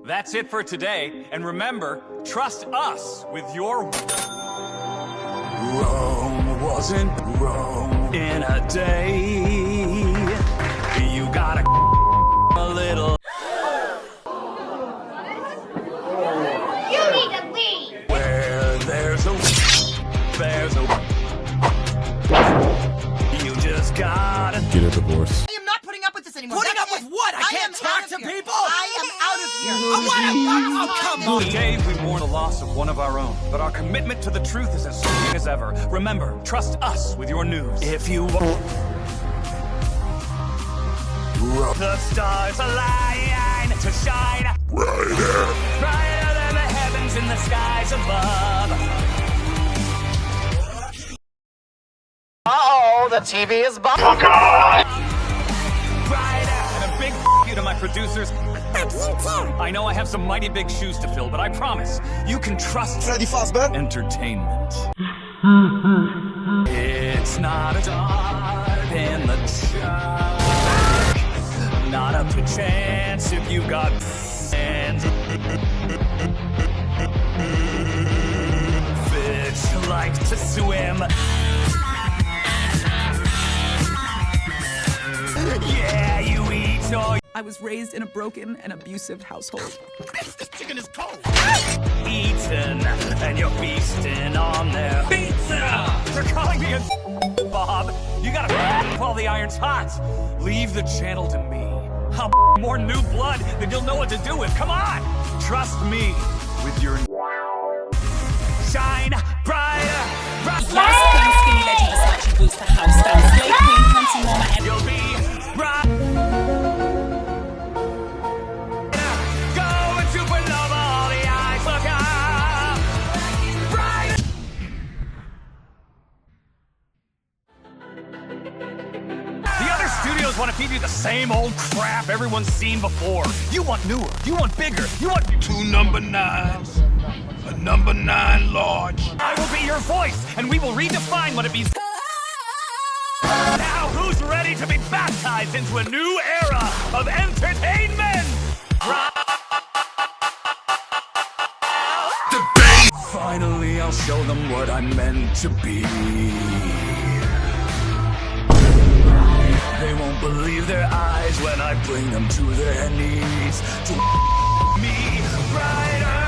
That's it for today, and remember, trust us with your... Rome wasn't Rome in a day. You gotta a little. You need to leave! Where there's a... You just gotta... Get a divorce. I am not putting up with this anymore. Putting up with what? I can't talk to people? I am out of here. Oh, come on. Today, we mourn the loss of one of our own, but our commitment to the truth is as strong as ever. Remember, trust us with your news. If you the stars align to shine brighter than the heavens in the skies above. Uh-oh, the TV is bugging. And a big you to my producers. I know I have some mighty big shoes to fill, but I promise you can trust Freddy Fazbear. Entertainment. It's not a dark in the dark. Not up to chance if you got hands. Fish like to swim. Yeah, you eat all. I was raised in a broken and abusive household. This chicken is cold. Eaten, and you're feasting on their pizza. They're calling me a Bob. You gotta while the iron's hot. Leave the channel to me. I'll more new blood than you'll know what to do with. Come on, trust me with your shine brighter. Last Queen Skinny Legend Versace boots the house down. Slay Queen Hunting Mama and You'll be bright. Go and supernova, all the eyes look up. Bright. The other studios want to feed you the same old crap everyone's seen before. You want newer, you want bigger, you want 2 number 9s, a number 9 large. I will be your voice, and we will redefine what it means. Now, who's ready to be baptized into a new era of entertainment? Finally, I'll show them what I'm meant to be. They won't believe their eyes when I bring them to their knees. To me, brighter.